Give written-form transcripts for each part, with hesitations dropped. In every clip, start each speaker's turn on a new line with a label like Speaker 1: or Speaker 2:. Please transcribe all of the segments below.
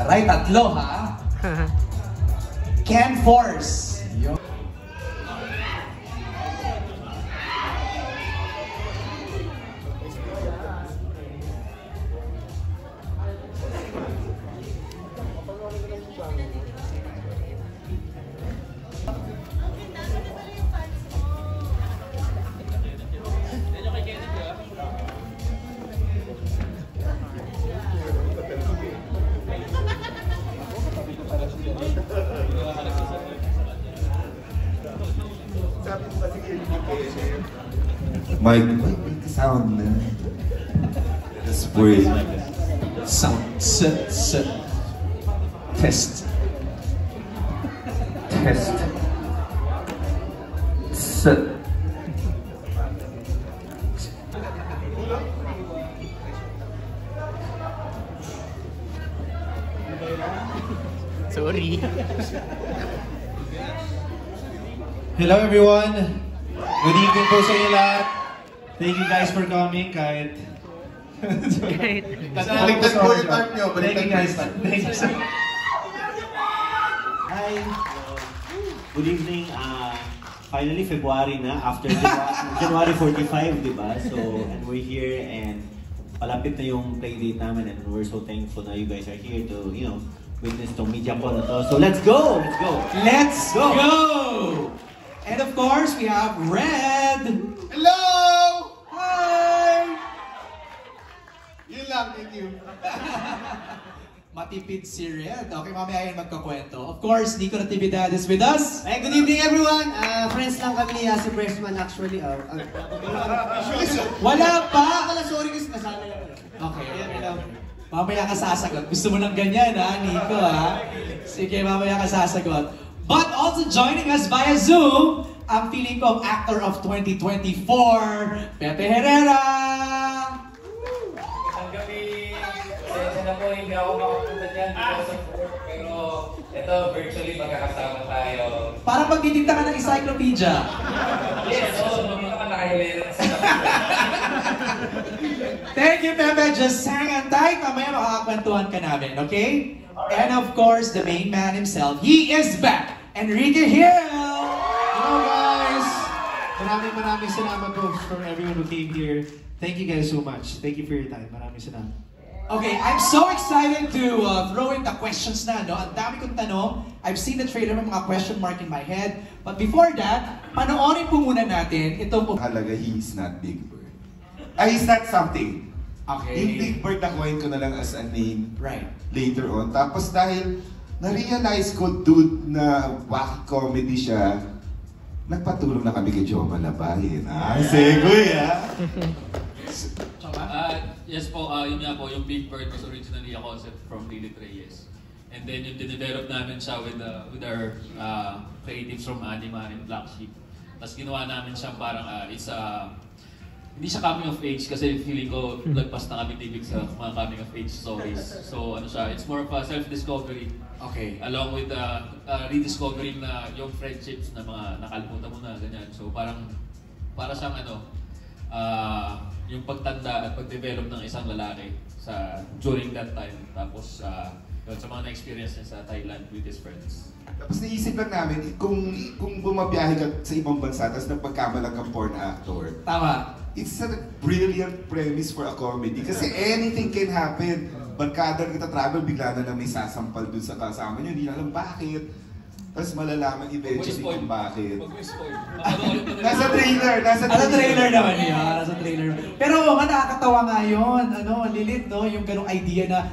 Speaker 1: Right, tatlo ha. Can force.
Speaker 2: Mike, sound na. Spray.
Speaker 1: Sound. Test.
Speaker 2: Test.
Speaker 3: Sorry.
Speaker 4: Hello everyone! Good evening po sa inyo lahat. Thank you guys for coming kahit...
Speaker 2: Baliktad po yung time nyo.
Speaker 4: Thank you guys. Thank you so much.
Speaker 5: Hi! Good evening. Finally, February na. After January 45, di ba? So, and we're here and palapit na yung playdate namin and we're so thankful na you guys are here to, you know, witness tong media call na to. So, let's go! Let's go!
Speaker 1: Let's go! And of course, we have Red!
Speaker 2: Hello!
Speaker 1: Hi!
Speaker 2: Yun lang, thank you.
Speaker 1: Matipid si Red. Okay, mamaya yan magkakwento. Of course, Nikko Natividad is with us.
Speaker 6: Hey, good evening everyone! Friends lang kami ni si Freshman actually.
Speaker 1: Wala pa!
Speaker 6: Sorry kasi nasanay ako.
Speaker 1: Okay. Mamaya ka sasagot. Gusto mo ng ganyan ha, Nikko ha? Sige, mamaya ka sasagot. But also joining us via Zoom, ang feeling ko actor of 2024, Pepe Herrera!
Speaker 7: Ang gabi, pasensya na po, hindi ako makapunta dyan because of work, pero ito, virtually magkakasama tayo.
Speaker 1: Parang magtitinda ka ng encyclopedia.
Speaker 7: Yes, so magkita ka naka-Herrera sa
Speaker 1: Thank you, Pepe. Just hang on tight. Mamaya makakakwentuhan ka namin, okay? And of course, the main man himself, he is back! Enrique Gil!
Speaker 4: Hello guys! Maraming salamat po from everyone who came here. Thank you guys so much. Thank you for your time. Maraming salamat.
Speaker 1: Okay, I'm so excited to throw in the questions na, no? Ang dami kong tanong. I've seen the trailer, may mga question mark in my head. But before that, panoorin po muna natin ito po.
Speaker 2: Halaga, he's not Big Bird. He's not something.
Speaker 1: Okay.
Speaker 2: Yung Big Bird, nakuhain ko na lang as a name.
Speaker 1: Right.
Speaker 2: Later on. Tapos dahil na-realize ko, dude, na wacky comedy siya, nagpatulong na kami kay Joma Labayen. Segoy,
Speaker 8: Yes po, yun nga po, yung Big Bird was originally a concept from Lilet Reyes. And then yung dinevelop namin siya with our creatives from ANIMA and Black Sheep. Tapos ginawa namin siya parang, hindi siya coming of age kasi feeling ko lagpas na kami tibig sa mga coming of age stories. So ano siya, it's more of a self-discovery.
Speaker 1: Okay.
Speaker 8: Along with rediscovering na yung friendships na mga nakalimutan mo na, ganyan. So parang, para siyang yung pagtanda at pag-develop ng isang lalaki during that time. Tapos yun, sa mga na-experience niya sa Thailand with his friends.
Speaker 2: Tapos naisip lang namin, kung bumabiyahe ka sa ibang bansa, tapos nagpagkamalang kang porn actor.
Speaker 1: Tama.
Speaker 2: It's a brilliant premise for a comedy. Kasi anything can happen. Barkada kita travel, bigla na lang may sasampal dun sa kasama nyo, hindi na alam bakit. Tapos malalaman eventually kung bakit. Nasa trailer
Speaker 1: naman yun. Nasa trailer. Pero nakakatawa nga yun. Lilit, no? Yung ganong idea na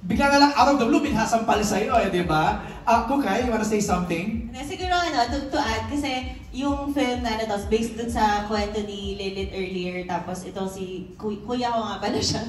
Speaker 1: bigla na lang out of the blue, binasampal sa'yo, di ba? Kukay, you wanna say something?
Speaker 9: Siguro to add, kasi yung film na tapos based dun sa kwento ni Lilet earlier, tapos ito si kuya ko nga pala siya.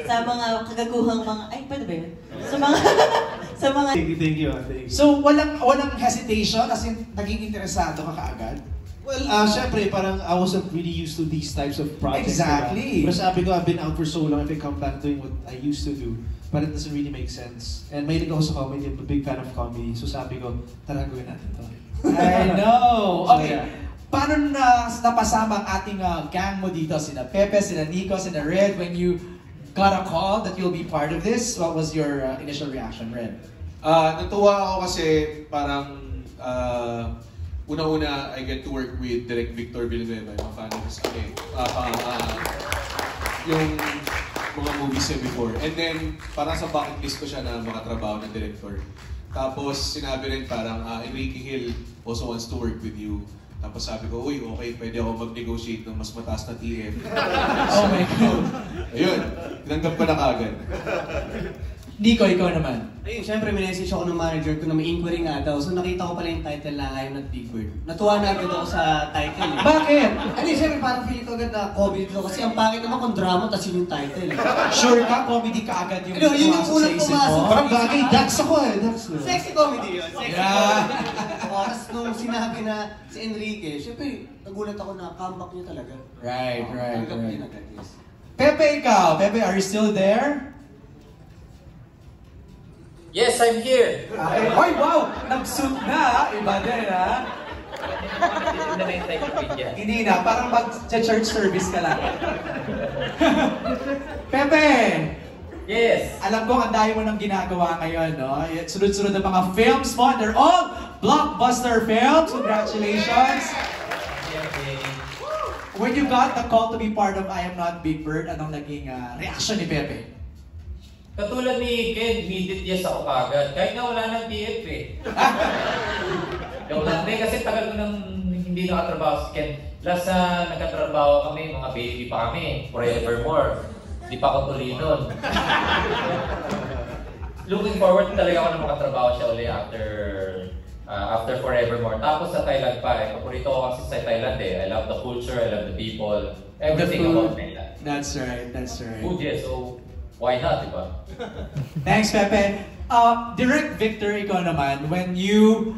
Speaker 9: Sa mga kagaguhang mga, ay pwede ba yun? Sa mga
Speaker 4: Thank you.
Speaker 1: So walang hesitation, kasi naging interesado ka kaagad?
Speaker 4: Well, syempre, parang I wasn't really used to these types of projects.
Speaker 1: Exactly.
Speaker 4: Pero sabi ko, I've been out for so long, if I come back doing what I used to do, but it doesn't really make sense. And mahilig ako sa comedy, I'm a big fan of comedy, so sabi ko, tara gawin natin to.
Speaker 1: I know! Okay.
Speaker 4: So, yeah.
Speaker 1: Paano napasama ang ating gang mo dito? Sina Pepe, sina Nikko, sina Red, when you got a call that you'll be part of this, what was your initial reaction, Red?
Speaker 4: Natuwa ako kasi parang una-una I get to work with Direct Victor Villanueva, yung fan of his yung mga movies niya before. And then, parang sa bucket list ko siya na makatrabaho ng director. Tapos, sinabi rin parang, Enrique Gil also wants to work with you. Tapos sabi ko, uy, okay, pwede ako mag-negotiate ng mas mataas na TF.
Speaker 1: Oh my God.
Speaker 4: Ayun, tinanggap ko na kagad.
Speaker 1: Nikko, ikaw naman.
Speaker 6: Ayun, syempre minessage ako ng manager ko na may inquiry nga daw. So nakita ko pala yung title na I Am Not Big Bird. Natuwa na agad ako sa title.
Speaker 1: Bakit?
Speaker 6: Hindi, syempre parang feeling ko agad na comedy to. Kasi ang pangit naman kung drama, tas yun yung title.
Speaker 1: Sure ka, comedy ka agad yung
Speaker 6: Ano, yun yung
Speaker 1: pumasok
Speaker 6: unang
Speaker 1: sa isip
Speaker 6: pumasok.
Speaker 1: mo?
Speaker 4: Parang bagay, Dax ako eh, Dax.
Speaker 6: Sexy comedy yun. Sexy
Speaker 1: Yeah.
Speaker 6: comedy. Tapos nung sinabi na si Enrique, syempre nagulat ako na comeback niya talaga.
Speaker 1: Right.
Speaker 6: Tanggap niya agad, yes.
Speaker 1: Pepe, ikaw. Pepe, are you still there?
Speaker 7: Yes, I'm here.
Speaker 1: Okay. Oy, wow! Nag-suit na, iba din, ha?
Speaker 7: Hindi na encyclopedia.
Speaker 1: Hindi na, parang mag-church service ka lang. Pepe!
Speaker 7: Yes.
Speaker 1: Alam ko, ang dami mo nang ginagawa ngayon, no? Sunod-sunod ang mga films mo. They're all blockbuster films. Congratulations! When you got the call to be part of I Am Not Big Bird, anong naging reaction ni Pepe?
Speaker 7: Katulad ni Ken, immediate yes ako kagad. Kahit na wala ng TF eh. Hindi kasi tagal ko nang hindi nakatrabaho si Ken. Last na nagkatrabaho kami, mga baby pa kami, forevermore. Di pa ako tuloy nun. Looking forward talaga ako na makatrabaho siya ulit after forevermore. Tapos sa Thailand pa eh. Paborito ko kasi sa Thailand eh. I love the culture, I love the people, everything about Thailand.
Speaker 1: That's right.
Speaker 7: Food yes, so why not, diba?
Speaker 1: Thanks, Pepe. Direct Victor, ikaw naman, when you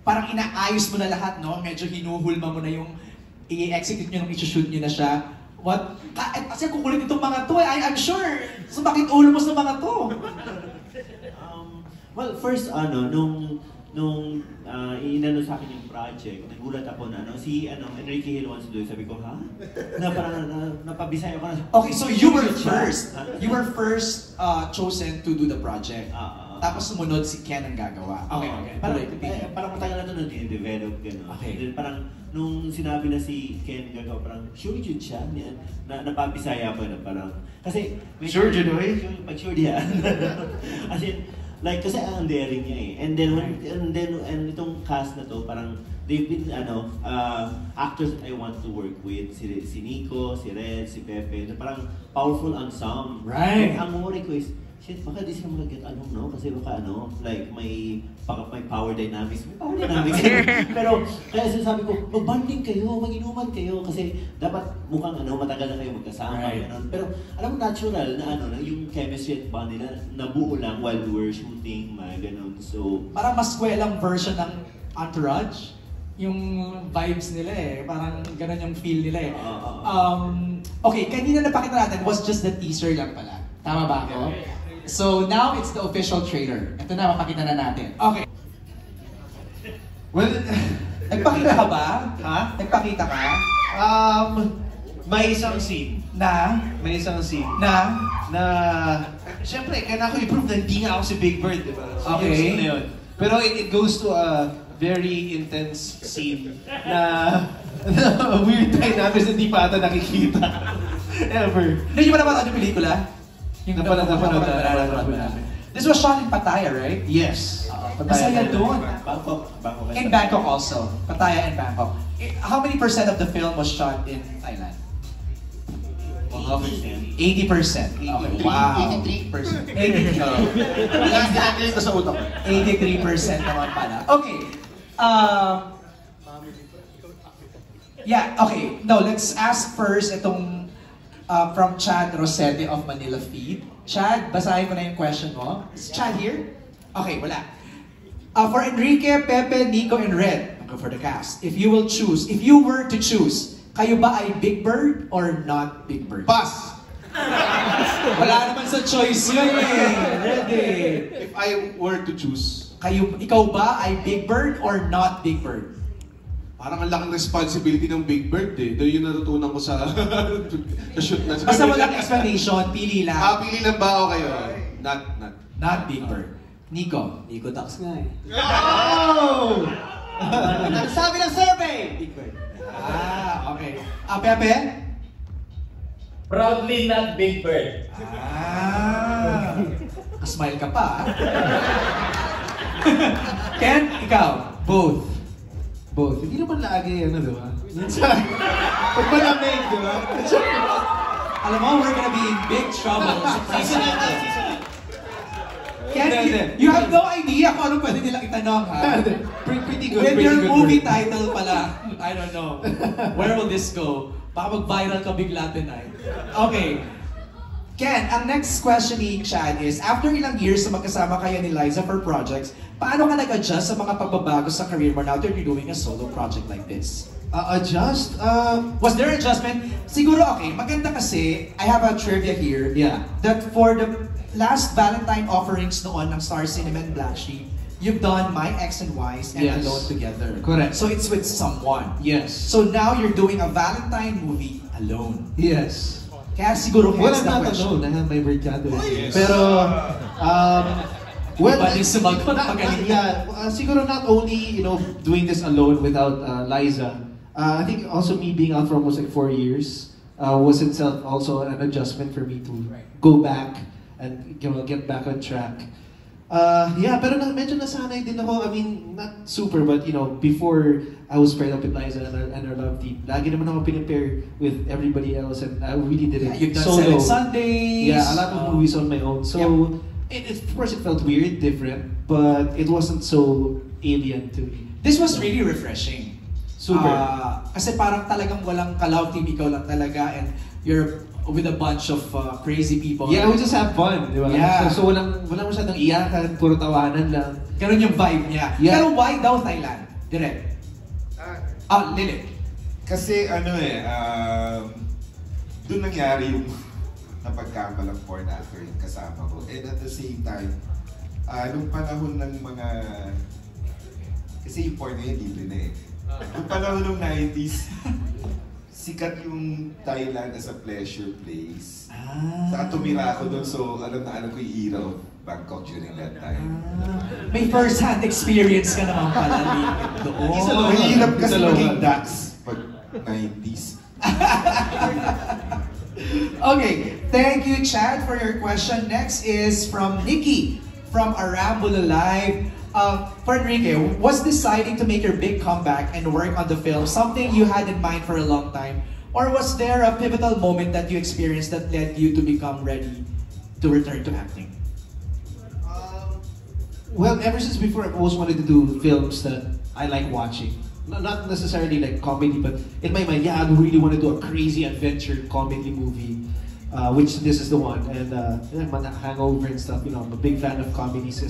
Speaker 1: parang inaayos mo na lahat, no? Medyo hinuhulma mo na yung i-execute nyo nung i-shoot nyo na siya. Kasi kukulit itong mga to, I'm sure. So bakit ulmos ng mga to?
Speaker 5: Well, first, nung inano sa akin yung project, nagulat ako na, si Enrique Gil wants to do it. Sabi ko, ha? Parang napabisay ako na.
Speaker 1: Okay, so you were first. You were first chosen to do the project. Tapos sumunod si Ken ang gagawa. Okay.
Speaker 5: Parang matagal na ito nung dine-develop, gano'n.
Speaker 1: Okay.
Speaker 5: Then parang nung sinabi na si Ken gagawa, parang sure yun siya. Napabisaya ako na parang, kasi
Speaker 4: Sure yun, oy?
Speaker 5: Pag sure yan. As in, like, kasi ang daring niya eh. And then itong cast na to, parang they've been, actors that I want to work with. Si Nikko, si Reyes, si Pepe. Na parang powerful ensemble.
Speaker 1: Right.
Speaker 5: And ang worry ko is, shit, baka di sila mag-get along, no? Kasi baka like may power dynamics. May power dynamics. Pero, kaya sinasabi ko, mag-bonding kayo, mag-inuman kayo. Kasi dapat mukhang matagal na kayo magkasama.
Speaker 1: Right.
Speaker 5: Pero, alam mo, natural na yung chemistry at bond nila, nabuo lang while we were shooting, mga ganun. So,
Speaker 1: parang mas kwelang version ng Entourage. Yung vibes nila eh. Parang ganun yung feel nila eh. Okay, kanina napakita natin was just the teaser lang pala. Tama ba ako? So now it's the official trailer. Ito na, mapakita na natin. Okay.
Speaker 4: Well,
Speaker 1: Nagpakita ka ba?
Speaker 4: Ha?
Speaker 1: Nagpakita ka?
Speaker 4: May isang scene.
Speaker 1: May isang scene. Na?
Speaker 4: Siyempre, kaya ako i-prove na hindi nga ako si Big Bird, di ba? So,
Speaker 1: Okay.
Speaker 4: yung scene na yun. Pero it goes to a very intense scene na weird dynamics na di pa ata nakikita. Ever.
Speaker 1: Hindi nyo ba napanood yung pelikula?
Speaker 4: Napanood
Speaker 1: namin. This was shot in Pattaya, right?
Speaker 4: Yes.
Speaker 1: Masaya doon.
Speaker 5: Bangkok.
Speaker 1: In Bangkok also. Pattaya and Bangkok. How many % of the film was shot in Thailand? 80%. Okay, wow.
Speaker 4: 83%.
Speaker 1: 83%.
Speaker 4: Ito sa utak.
Speaker 1: 83% naman pala. Okay. Yeah, okay. No, let's ask first itong from Chad Rosete of Manila Feed. Chad, basahin ko na yung question mo. Is Chad here? Okay, wala. For Enrique, Pepe, Nikko, and Red, for the cast, if you were to choose, kayo ba ay Big Bird or not Big Bird?
Speaker 4: Pass!
Speaker 1: Wala naman sa choice yun eh. Ready.
Speaker 4: If I were to choose,
Speaker 1: Ikaw ba ay Big Bird or not Big Bird?
Speaker 4: parang ang laking responsibility ng Big Bird eh. Doon yung natutunan ko sa shoot na.
Speaker 1: Basta walang explanation, pili lang.
Speaker 4: Pili lang ba ako kayo?
Speaker 1: Not Big Bird. Nikko.
Speaker 6: Nikko Tax nga eh.
Speaker 1: Oh!
Speaker 6: Ang sabi ng survey! Big Bird.
Speaker 1: Okay. Pepe?
Speaker 7: Proudly not Big Bird.
Speaker 1: Smile ka pa, Ken, ikaw? Both.
Speaker 3: Hindi naman lagi, di ba? Minsan, pag malamig, di ba?
Speaker 1: Alam mo, we're gonna be in big trouble sa season na ito. Ken, you have no idea kung anong pwede nilang itanong, ha?
Speaker 3: Pretty good.
Speaker 1: With your movie title pala, I don't know. Where will this go? Baka mag-viral ka bigla tonight. Okay. Ken, ang next question ni Chad is, after ilang years na magkasama kayo ni Liza for projects, paano ka nag-adjust sa mga pagbabago sa career mo now that you're doing a solo project like this?
Speaker 3: Adjust?
Speaker 1: Was there adjustment? Siguro, okay, maganda kasi, I have a trivia here.
Speaker 3: Yeah.
Speaker 1: That for the last Valentine offerings noon ng Star Cinema and Black Sheep, you've done My X and Y's and
Speaker 3: Yes.
Speaker 1: Alone Together.
Speaker 3: Correct.
Speaker 1: So it's with someone.
Speaker 3: Yes.
Speaker 1: So now you're doing a Valentine movie alone.
Speaker 3: Yes.
Speaker 1: Kaya siguro
Speaker 3: Well,
Speaker 1: hence
Speaker 3: I'm
Speaker 1: the
Speaker 3: not
Speaker 1: question.
Speaker 3: alone. I have my barkado.
Speaker 4: Yes.
Speaker 3: Pero, well,
Speaker 1: Iba din sumagot, magaling.
Speaker 3: siguro not only, doing this alone without Liza, I think also me being out for almost like 4 years was itself also an adjustment for me to go back and get back on track. Pero medyo nasanay din ako. I mean, not super, but before I was paired up with Liza and our love team, lagi naman ako pinipare with everybody else, and I really did it
Speaker 1: You've done
Speaker 3: solo.
Speaker 1: 7 Sundays.
Speaker 3: Yeah, a lot of movies on my own. So, of course, it felt weird, different, but it wasn't so alien to me.
Speaker 1: This was really refreshing.
Speaker 3: Super.
Speaker 1: Kasi parang talagang walang kalaw team, ikaw lang talaga, and you're with a bunch of crazy people.
Speaker 3: Yeah, we just have fun, di ba?
Speaker 1: Yeah.
Speaker 3: So walang masyadong iyakan, puro tawanan lang.
Speaker 1: Ganun yung vibe niya.
Speaker 3: Yeah.
Speaker 1: Pero why daw Thailand? Direct. Lilet.
Speaker 2: Kasi doon nangyari yung napagkamalang porn actor yung kasama ko. And at the same time, nung panahon ng mga... Kasi yung porn na yun, libre na eh. Nung panahon ng 90s, sikat yung Thailand as a pleasure place. Saka tumira ako doon, so alam ko yung era of Bangkok during that time.
Speaker 1: May first-hand experience ka naman pala, Lilet, doon.
Speaker 2: Mahirap kasi maging Dax pag 90s.
Speaker 1: Okay, thank you, Chad, for your question. Next is from Nikki from Arambula Live. For Enrique, was deciding to make your big comeback and work on the film something you had in mind for a long time? Or was there a pivotal moment that you experienced that led you to become ready to return to acting?
Speaker 3: Well, ever since before, I've always wanted to do films that I like watching. Not necessarily like comedy, but in my mind, I really want to do a crazy adventure comedy movie, which this is the one. And Hangover and stuff, I'm a big fan of comedies.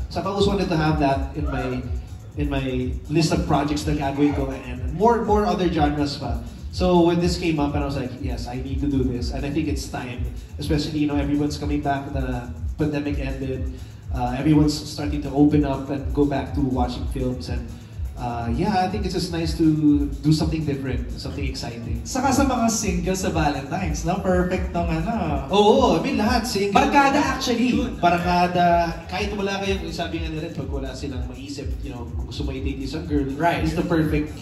Speaker 3: So I've always wanted to have that in my list of projects that gagawin ko, and more other genres pa. So when this came up, and I was like, yes, I need to do this, and I think it's time. Especially, everyone's coming back. The pandemic ended. Everyone's starting to open up and go back to watching films, and I think it's just nice to do something different, something exciting.
Speaker 1: Saka sa mga single sa Valentine's, no? Perfect nung
Speaker 3: Oo, I mean lahat single.
Speaker 1: Barkada actually.
Speaker 3: Barkada, kahit wala kayong, sabi nga nila, pag wala silang maisip, kung gusto mo i-date isang girl,
Speaker 1: Right.
Speaker 3: it's the perfect,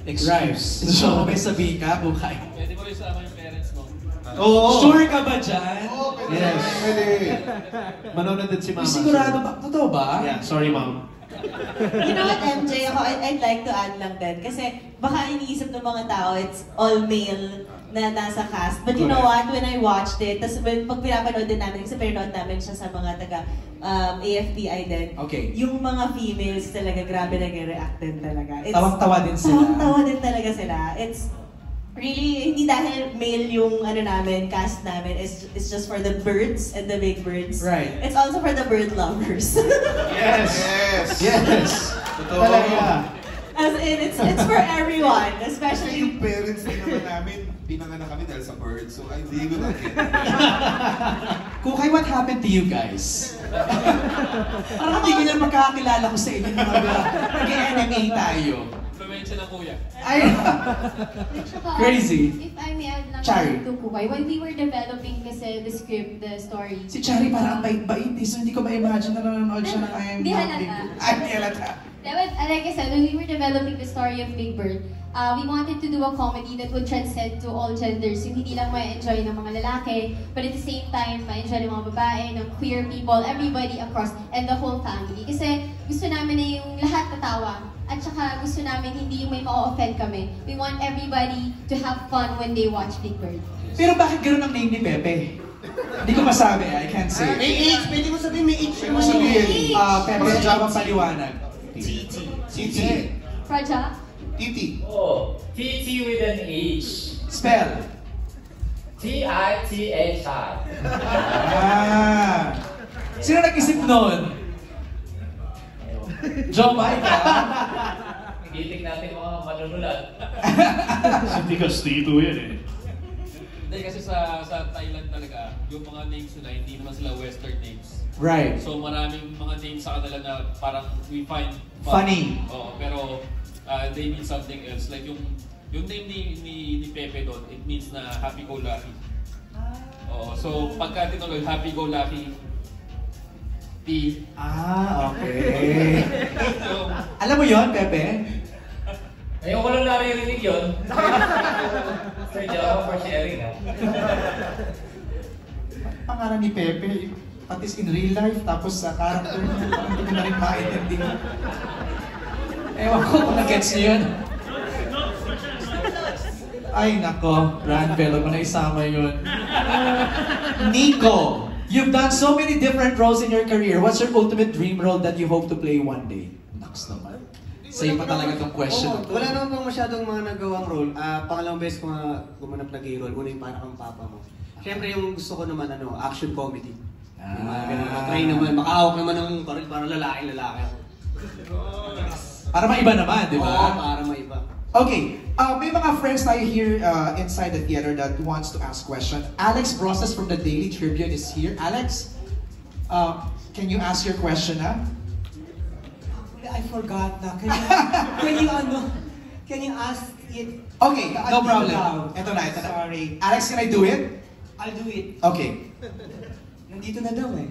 Speaker 3: excuse.
Speaker 1: Right. So, may sabihin ka, buhay.
Speaker 8: Pwede mo rin sama yung parents mo.
Speaker 3: Oo.
Speaker 1: Sure ka ba dyan?
Speaker 3: Yes. Manonood din si mama.
Speaker 1: Sigurado ba? Totoo ba?
Speaker 3: Yeah, sorry mom.
Speaker 9: You know what, MJ, I'd like to add lang din. Kasi baka iniisip ng mga tao, it's all male na nasa cast. But you know what, when I watched it, tapos pag pinapanood din namin, kasi pinanood namin siya sa mga taga AFPI din.
Speaker 1: Okay.
Speaker 9: Yung mga females talaga, grabe nag-react din talaga.
Speaker 1: Tawang-tawa din sila.
Speaker 9: Tawang-tawa din talaga sila. It's really, hindi dahil male yung cast namin, it's just for the birds and the big birds.
Speaker 1: Right.
Speaker 9: It's also for the bird lovers.
Speaker 2: Yes!
Speaker 3: Talaga.
Speaker 9: As in, it's for everyone, especially
Speaker 2: Yung parents din naman namin, pinanganak kami dahil sa birds, so I live with it.
Speaker 1: Kukay, what happened to you guys? Parang hindi ko na magkakakilala ko sa inyo mga nag-MMA tayo.
Speaker 8: Impluensya ng kuya.
Speaker 1: Ay! Crazy.
Speaker 10: If I may add lang
Speaker 1: Chari.
Speaker 10: to Kuway, when we were developing kasi the script, the story.
Speaker 1: Si Chari parang bait-bait, so hindi ko ma-imagine na nanonood siya ng
Speaker 10: Hindi halata.
Speaker 1: Ay, hindi halata.
Speaker 10: Like I said, when we were developing the story of Big Bird, we wanted to do a comedy that would transcend to all genders. Yung hindi lang ma-enjoy ng mga lalaki, but at the same time, ma-enjoy ng mga babae, ng queer people, everybody across, and the whole family. Kasi gusto namin na yung lahat tatawa. At saka gusto namin hindi yung may ma-offend kami. We want everybody to have fun when they watch Big Bird.
Speaker 1: Pero bakit gano'n ang name ni Pepe? Hindi ko masabi, I can't say.
Speaker 6: May age, pwede mo sabihin may age.
Speaker 1: Pwede mo sabihin, Pepe, Joma paliwanag.
Speaker 2: Titi.
Speaker 10: Praja?
Speaker 2: Titi.
Speaker 7: Oh, TT with an H.
Speaker 1: Spell.
Speaker 7: T-I-T-H-I.
Speaker 1: Sino nag-isip noon? Joma, ikaw?
Speaker 7: Itik natin mga manunulat.
Speaker 11: Hindi Castito yan eh.
Speaker 8: Hindi kasi sa Thailand talaga, yung mga names nila, hindi naman sila Western names.
Speaker 1: Right.
Speaker 8: So maraming mga names sa kanila na parang we find
Speaker 1: funny.
Speaker 8: Oo, pero they mean something else. Like yung name ni Pepe doon, it means na happy-go-lucky. Oo, so pagka tinuloy, happy-go-lucky, P.
Speaker 1: Okay. So, alam mo yon, Pepe?
Speaker 7: Ngayon ko lang naririnig yun. Sir Joma for sharing, ha?
Speaker 1: Pangalan ni Pepe, pati in real life, tapos sa character niya, parang hindi ko na rin maintindihan. Ewan ko kung na-gets niyo yun. Ay, nako, Ranvel, kung naisama yun. Nikko, you've done so many different roles in your career. What's your ultimate dream role that you hope to play one day? Naks naman. Sa'yo pa talaga itong question.
Speaker 6: Wala naman pang masyadong mga nagawang role. Pangalawang beses ko nga gumanap na gay role. Una yung parang kang papa mo. Siyempre yung gusto ko naman, action comedy. Yung mga ganun, try naman, makahawak naman ng parang lalaki ako.
Speaker 1: Para maiba naman, di ba?
Speaker 6: Oo, para maiba.
Speaker 1: Okay, may mga friends tayo here inside the theater that wants to ask question. Alex Brosas from the Daily Tribune is here. Alex, can you ask your question na?
Speaker 12: I forgot na. Can you ask it?
Speaker 1: Okay, no problem. Ito na.
Speaker 12: Sorry.
Speaker 1: Alex, can I do it?
Speaker 12: I'll do it.
Speaker 1: Okay.
Speaker 12: Nandito na daw eh.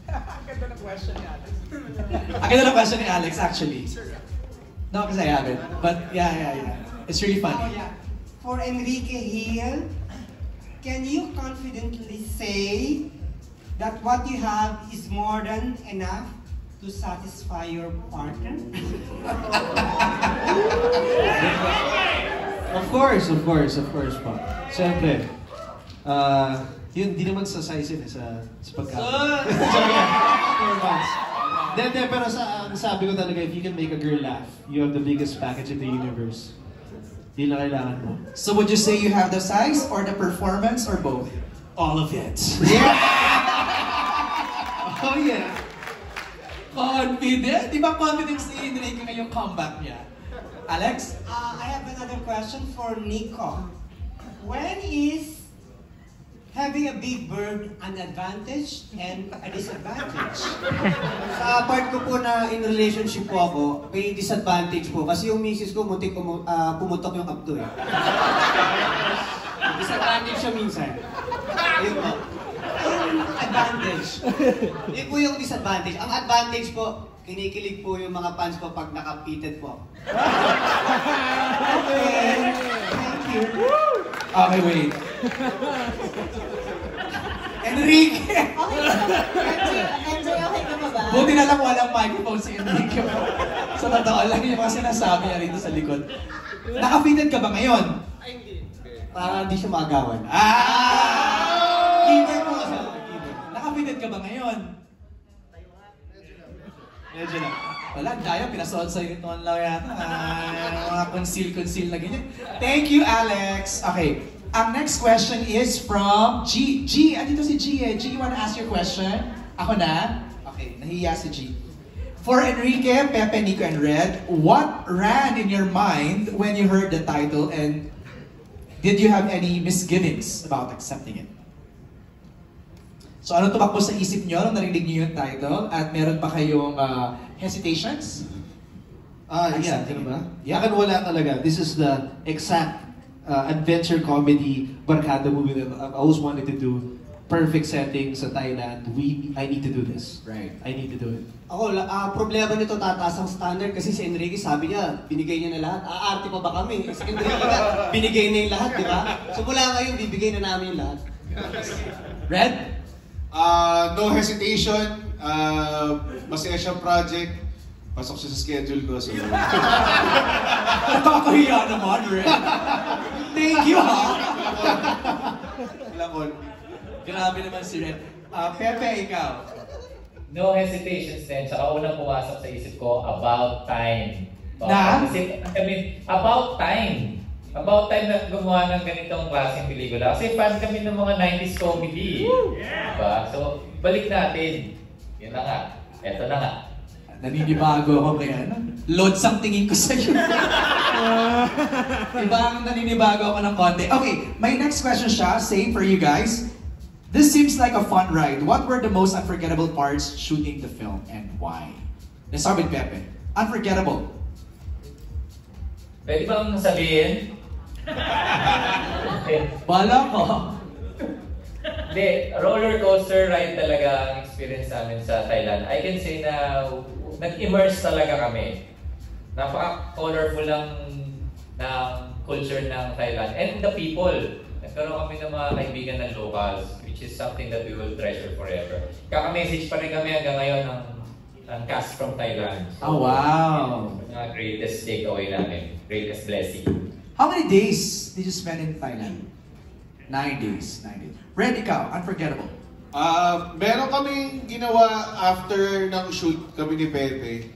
Speaker 1: Ang ganda ng question ni Alex. Ang ganda ng question ni Alex, actually. No, because I haven't. But yeah. It's really funny.
Speaker 12: Oh, yeah. For Enrique Gil, can you confidently say that what you have is more than enough to satisfy your partner?
Speaker 3: Of course po. Siyempre, yun, di naman sa size yun, sa pagkain. Hindi, pero ang sabi ko talaga, if you can make a girl laugh, you have the biggest package in the universe. Yun na kailangan mo.
Speaker 1: So would you say you have the size or the performance or both?
Speaker 3: All of it.
Speaker 1: Yeah!
Speaker 3: Oh yeah.
Speaker 1: Confident? Di ba confident si Enrique ngayong comeback niya? Alex?
Speaker 12: I have another question for Nikko. When is having a big bird an advantage and a disadvantage?
Speaker 6: Sa part ko po na in relationship po ako, may disadvantage po. Kasi yung misis ko, muntik pumutok yung abdo eh. Disadvantage siya minsan. Yun po.
Speaker 12: Yung advantage.
Speaker 6: Yun po yung disadvantage. Ang advantage po, kinikilig po yung mga fans ko pag nakapited po.
Speaker 12: Okay. Thank you.
Speaker 1: Okay, wait. Enrique!
Speaker 9: Enjoy, okay ka pa ba?
Speaker 1: Buti na lang walang microphone si Enrique. Sa totoo lang yung mga sinasabi niya rito sa likod. Naka-fitted ka ba ngayon?
Speaker 6: Ay, hindi. Para di siya magawan.
Speaker 1: Keeper po kasi. Naka-fitted ka ba ngayon?
Speaker 3: Medyo lang.
Speaker 1: Wala, daya, pinasuot sa'yo ito lang yata. Mga conceal na ganyan. Thank you, Alex. Okay, ang next question is from G. G, andito si G eh. G, you wanna ask your question? Ako na? Okay, nahiya si G. For Enrique, Pepe, Nikko, and Red, what ran in your mind when you heard the title, and did you have any misgivings about accepting it? So ano tumakbo sa isip nyo nung narinig nyo yung title? At meron pa kayong hesitations?
Speaker 3: Yeah, di ba? Yakan wala talaga. This is the exact adventure comedy barkada movie that I've always wanted to do. Perfect setting sa Thailand. I need to do this.
Speaker 1: Right.
Speaker 3: I need to do it.
Speaker 6: Ako, problema nito tataas ang standard kasi si Enrique sabi niya, binigay niya na lahat. Aarte pa ba kami? Si Enrique na, binigay na yung lahat, di ba? So mula ngayon, bibigay na namin yung lahat.
Speaker 1: Red?
Speaker 4: No hesitation. Masaya siyang project. Pasok siya sa schedule ko. So.
Speaker 1: Nakakahiya naman, Red. Thank you, ha?
Speaker 4: Lakon.
Speaker 1: Grabe naman si Red. Pepe, ikaw?
Speaker 7: No hesitations din. Saka unang pumasok sa isip ko, about time. Kasi kami, about time. About time na gumawa ng ganitong klaseng pelikula. Kasi fan kami ng mga 90s comedy. Diba? So, balik natin. Yun na nga. Eto na nga.
Speaker 1: Naninibago ako kaya, Lods ang tingin ko sa'yo. Ibang naninibago ako ng konti. Okay, my next question siya, same for you guys. This seems like a fun ride. What were the most unforgettable parts shooting the film and why? Let's start with Pepe. Unforgettable.
Speaker 7: Pwede bang sabihin?
Speaker 1: Bala ko.
Speaker 7: Hindi, roller coaster ride talaga ang experience namin sa Thailand. I can say na nag-immerse talaga kami. Napaka-colorful ng culture ng Thailand and the people. Nagkaroon kami ng mga kaibigan ng locals, which is something that we will treasure forever. Kaka-message pa rin kami hanggang ngayon ng cast from Thailand. So,
Speaker 1: oh, wow!
Speaker 7: Mga greatest takeaway namin, greatest blessing.
Speaker 1: How many days did you spend in Thailand? 9 days. 9 days. Red, ikaw, unforgettable.
Speaker 4: Meron kaming ginawa after ng shoot kami ni Pepe.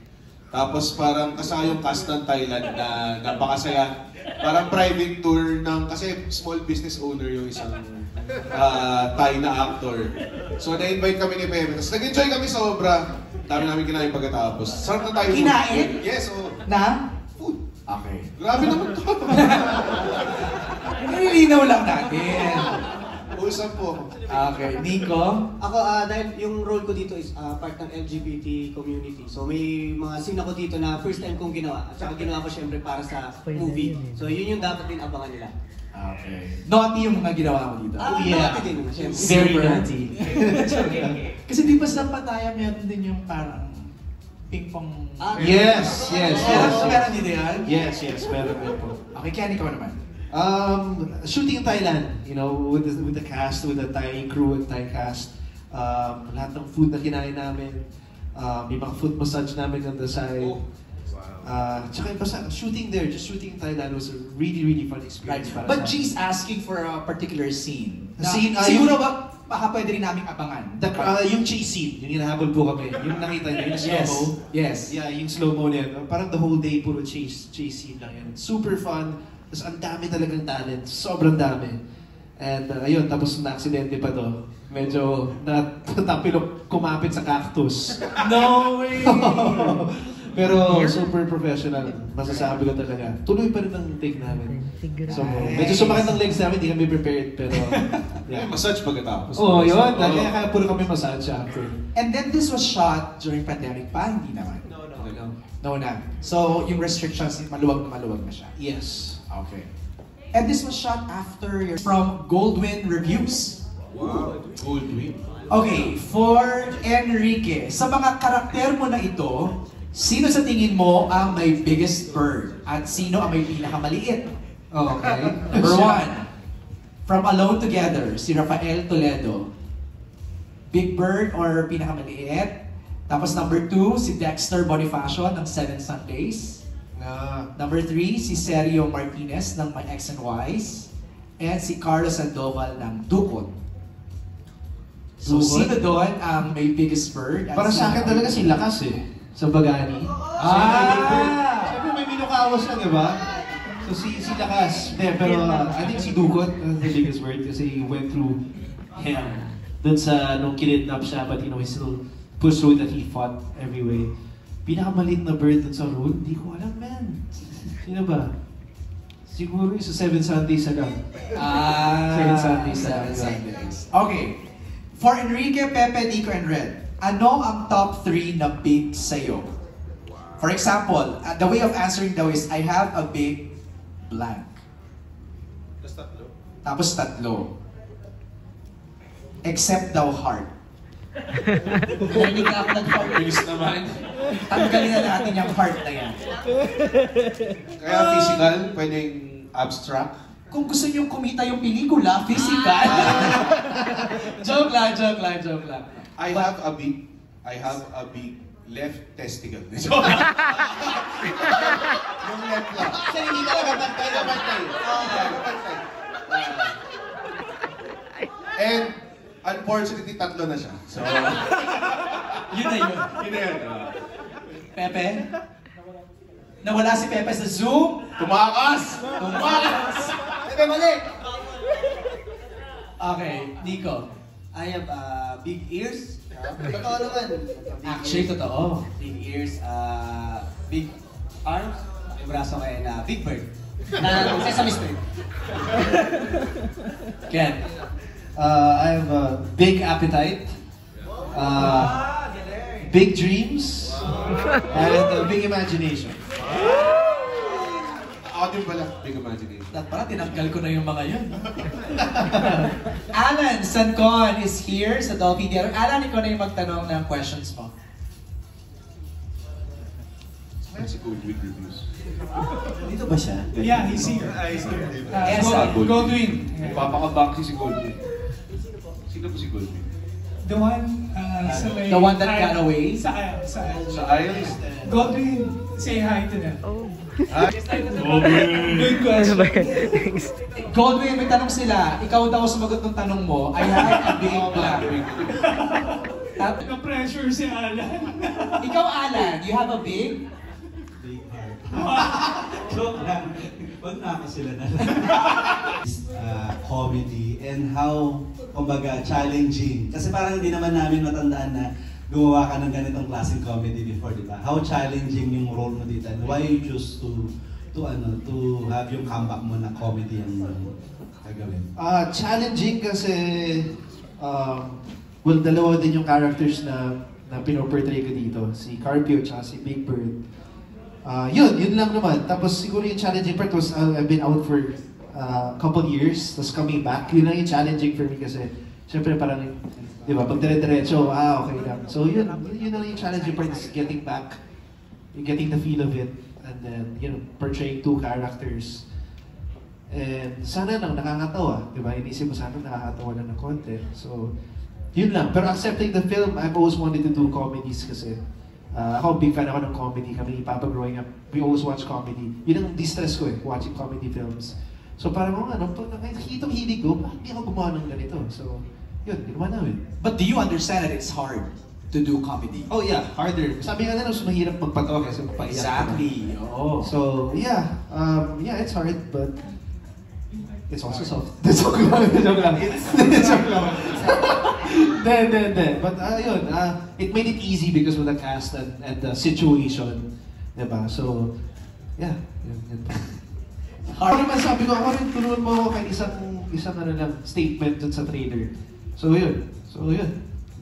Speaker 4: Tapos parang kasama yung cast ng Thailand na napakasaya. Parang private tour ng, kasi small business owner yung isang Thai na actor. So na-invite kami ni Pepe. Tapos nag-enjoy kami sobra. Dami namin kinain pagkatapos. Sarap na tayo.
Speaker 1: Kinain?
Speaker 4: Yes, oo.
Speaker 1: Na?
Speaker 4: Food.
Speaker 1: Okay.
Speaker 4: Grabe naman to.
Speaker 1: Nililinaw lang natin.
Speaker 4: Usap po.
Speaker 1: Okay. Nikko?
Speaker 6: Ako, dahil yung role ko dito is part ng LGBT community. So may mga scene ako dito na first time kong ginawa. At saka ginawa ko syempre para sa movie. So yun yung dapat din abangan nila.
Speaker 1: Okay. Naughty yung mga ginawa mo dito.
Speaker 6: Naughty din naman, syempre.
Speaker 1: Very naughty. Kasi di ba sa Pattaya meron din yung parang ping-pong...
Speaker 3: Yes.
Speaker 1: Meron dito yan?
Speaker 3: Yes, meron po.
Speaker 1: Okay, Ken, ikaw naman.
Speaker 3: Shooting in Thailand, you know, with the cast, with the Thai crew and Thai cast. Lahat ng food na kinain namin. May mga food massage namin on the side. Tsaka shooting there, just shooting in Thailand was a really, really fun experience.
Speaker 1: Right. But G's asking for a particular scene.
Speaker 3: Siguro
Speaker 1: ba, baka pwede rin namin abangan?
Speaker 3: Yung chase scene, yung hinahabol po kami. Yung nakita niyo, yung slow-mo.
Speaker 1: Yes.
Speaker 3: Yeah, yung slow-mo niya. Parang the whole day, puro chase scene lang yan. Super fun. Tapos ang dami talagang talent. Sobrang dami. And ayun, tapos na-aksidente pa to. Medyo natapilok kumapit sa cactus.
Speaker 1: No way!
Speaker 3: Pero super professional. Masasabi ko talaga. Tuloy pa rin ang take namin. So, medyo sumakit ang legs namin, hindi kami prepared. Pero,
Speaker 4: yeah. Massage pagkatapos.
Speaker 3: Yun. Kaya puro kami massage after.
Speaker 1: And then this was shot during pandemic pa? Hindi naman. No na. So, yung restrictions, maluwag na siya.
Speaker 3: Yes.
Speaker 1: Okay. And this was shot after from Goldwyn Reviews.
Speaker 4: Wow. Goldwyn.
Speaker 1: Okay, for Enrique, sa mga karakter mo na ito, sino sa tingin mo ang may biggest bird? At sino ang may pinakamaliit? Okay. Number 1, from Alone Together, si Rafael Toledo. Big Bird or pinakamaliit? Tapos number 2, si Dexter Bonifacio ng 7 Sundays. Number 3, si Sergio Martinez ng My X and Y's. And si Carlos Sandoval ng Dukot. So, sino doon ang may biggest bird?
Speaker 3: Para sa akin talaga si Lakas sa Bagani. Siyempre may minukawas lang, diba? So si Lakas. Pero I think si Dukot ang the biggest bird kasi he went through hell. Dun sa nung kinidnap siya, but he still pushed through that he fought every way. Pinakamaliit na bird dun sa road, hindi ko alam, man. Sino ba? Siguro sa 7 Sundays lang.
Speaker 1: 7 Sundays. Okay. For Enrique, Pepe, Nikko, and Red, ano ang top 3 na big sa'yo? For example, the way of answering daw is, I have a big blank. Tapos tatlo. Except daw heart. Hindi ka ako nag-focus naman. Tanggalin na natin yung heart na yan.
Speaker 4: Kaya physical, pwedeng abstract.
Speaker 1: Kung gusto nyo kumita yung pelikula, physical. Joke lang.
Speaker 4: I have a big left testicle. Yung left lang. Kasi hindi talaga bantay. And unfortunately, tatlo na siya. So,
Speaker 1: Yun na yun. Pepe? Nawala si Pepe sa Zoom?
Speaker 4: Tumakas!
Speaker 1: Pepe, mali! Okay, Nikko.
Speaker 6: I have big ears. Totoo naman.
Speaker 1: Actually, totoo.
Speaker 6: Big ears, big arms, yung braso ko and big bird. Sesame Street.
Speaker 1: Ken.
Speaker 3: I have a big appetite, big dreams, and a big imagination.
Speaker 4: Ako din pala, big imagination.
Speaker 1: Para tinanggal ko na yung mga yun. Alan Sancon is here sa Dolphy Theater. Alan, ikaw na yung magtanong ng questions mo.
Speaker 4: Si Goldwyn reviews.
Speaker 5: Dito ba siya?
Speaker 13: Yeah, he's here.
Speaker 1: Yes,
Speaker 13: Goldwyn.
Speaker 4: Papakabangki si Goldwyn. Sino po si Goldwyn?
Speaker 13: The one sa may...
Speaker 1: The one that got away?
Speaker 13: Sa
Speaker 4: aisle?
Speaker 13: Goldwyn, say hi to them.
Speaker 1: Good question. Goldwyn, may tanong sila. Ikaw daw sumagot ng tanong mo. I have a big blank.
Speaker 13: Naka-pressure si Alan.
Speaker 1: Ikaw, Alan, you have a big?
Speaker 5: Big heart. Joke lang. Huwag na ako sila na comedy and how, kumbaga, challenging. Kasi parang hindi naman namin matandaan na gumawa ka ng ganitong klaseng comedy before, di ba? How challenging yung role mo dito and why you choose to have yung comeback mo na comedy ang gagawin?
Speaker 3: Challenging kasi well, dalawa din yung characters na pinoportray ko dito, si Carpio at si Big Bird. Yun lang naman. Tapos siguro yung challenging part was I've been out for a couple years, tapos coming back. Yun lang yung challenging for me kasi syempre parang, di ba, pag dire-diretso, okay lang. So yun lang yung challenging part is getting back, getting the feel of it, and then, portraying two characters. And sana lang nakakatawa, di ba? Inisip mo sana nakakatawa lang ng konti. So, yun lang. Pero accepting the film, I've always wanted to do comedies kasi ako, big fan ako ng comedy. Kami ni Papa growing up, we always watch comedy. Yun ang distress ko watching comedy films. So parang pag nakikitang hilig ko, bakit di ako gumawa ng ganito? So, yun, ginawa namin.
Speaker 1: But do you understand that it's hard to do comedy?
Speaker 3: Oh yeah, harder. Sabi nga nila, mas mahirap magpatawa kasi magpaiyak.
Speaker 1: Exactly. Oh.
Speaker 3: So, yeah, it's hard, but it's also soft. Joke lang. But yun, it made it easy because of the cast and the situation, diba? So, yeah. Yun. Hard naman sabi ko, ako rin tulungan mo ako kahit isang statement dun sa trailer. So yun.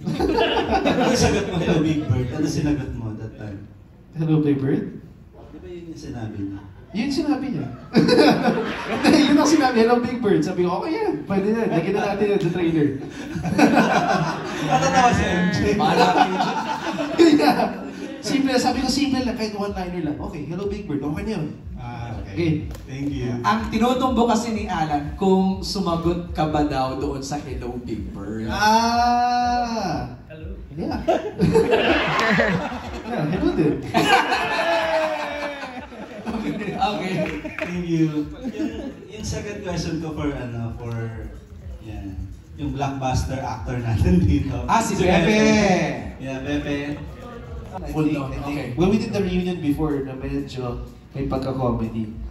Speaker 5: Ano sagot mo, Hello Big Bird? Ano sinagot mo that time?
Speaker 3: Hello Big Bird?
Speaker 5: Di ba yun yung sinabi niya?
Speaker 3: Yun sinabi niya. Yun ang sinabi, Hello Big Bird. Sabi ko, okay yan, pwede na. Lagyan na natin yung trailer.
Speaker 5: Natatawa si MJ.
Speaker 1: Malapit.
Speaker 3: Yeah. Simple, sabi ko simple lang, kahit one-liner lang. Okay, Hello Big Bird, okay na yun.
Speaker 5: Okay. Thank you.
Speaker 1: Ang tinutumbo kasi ni Alan, kung sumagot ka ba daw doon sa Hello Big Bird?
Speaker 3: Hello? Yeah. Yeah, hello din.
Speaker 1: Okay.
Speaker 5: Thank you. Yung second question ko for yung blockbuster actor natin dito.
Speaker 1: Si Pepe!
Speaker 5: Yeah, Pepe.
Speaker 3: Full known. Okay. Well, we did the reunion before na medyo may pagka-comedy.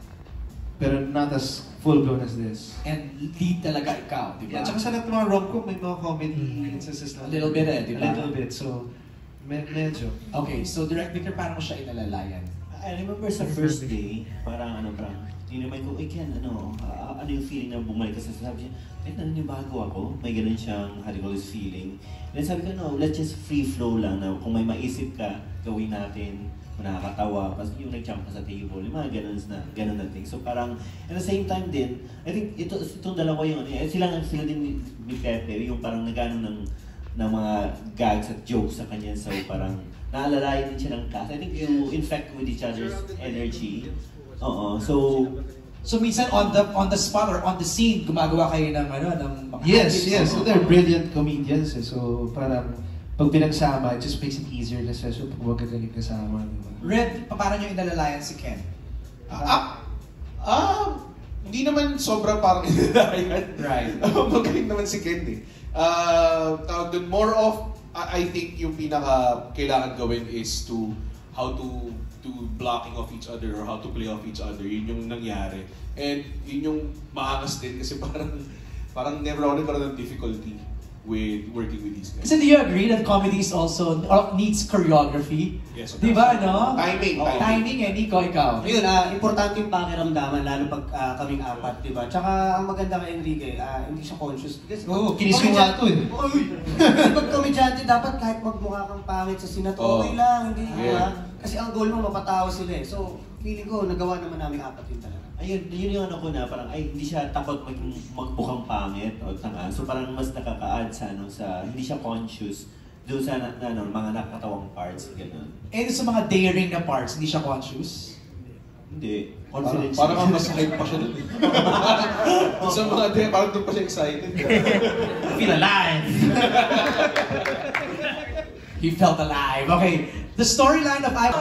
Speaker 3: Pero not as full-blown as this.
Speaker 1: And lead talaga ikaw, di ba?
Speaker 3: Yeah, tsaka sa lahat ng mga rom-com may mga comedy instances
Speaker 1: A
Speaker 3: lang.
Speaker 1: little bit di ba?
Speaker 3: A little bit, so medyo.
Speaker 1: Okay, so Direct Victor, paano mo siya inalalayan?
Speaker 5: I remember sa first day, parang tinimay ko, Ken, ano yung feeling na bumalik ka sa sabi niya, naninibago ako, may ganun siyang, how do you call this feeling. And then sabi ko, no, let's just free flow lang na kung may maisip ka, gawin natin, kung nakakatawa, kasi yung nag-jump ka sa table, yung mga ganun na thing. So parang, at the same time din, I think itong dalawa yung, sila din ni Pepe, yung parang nagano ng mga gags at jokes sa kanya, so parang, naalalayan din siya ng cast. I think you infect with each other's energy. So
Speaker 1: minsan on the spot or on the scene, gumagawa kayo ng
Speaker 3: Yes. So they're brilliant comedians. So parang pag pinagsama, it just makes it easier na session pag magagaling kasama.
Speaker 1: Red, paano nyo inalalayan si Ken?
Speaker 4: Hindi naman sobra parang inalalayan.
Speaker 1: Right.
Speaker 4: Magaling naman si Ken eh. Tawag dun, more of, I think yung pinaka kailangan gawin is how to blocking off each other or how to play off each other. Yun yung nangyari. And yun yung maangas din kasi parang never ako nagkaroon ng difficulty with working with these guys.
Speaker 1: Kasi do you agree that comedy is also needs choreography?
Speaker 4: Yes.
Speaker 1: Di ba, no?
Speaker 4: Timing
Speaker 1: eh. Nikko, ikaw.
Speaker 6: Ayun, importante yung pakiramdaman, lalo pag kaming apat, di ba? Tsaka ang maganda kay Enrique, hindi siya conscious.
Speaker 3: Kinis ko nga ito eh.
Speaker 6: Pag komedyante, dapat kahit magmukha kang pangit sa sinat, okay lang, hindi ba? Kasi ang goal mo, mapatawa sila eh. So, feeling ko, nagawa naman namin apat yun talaga.
Speaker 5: Ayun, yun yung ano ko na, parang hindi siya takot magbukhang pangit o tanga. So parang mas nakaka-add sa hindi siya conscious doon sa mga nakakatawang parts, gano'n.
Speaker 1: And sa mga daring na parts, hindi siya conscious?
Speaker 5: Hindi. Confidence.
Speaker 4: Parang mas hype pa siya doon. Sa mga daring, parang doon pa siya excited.
Speaker 1: Feel alive! He felt alive. Okay, the storyline of I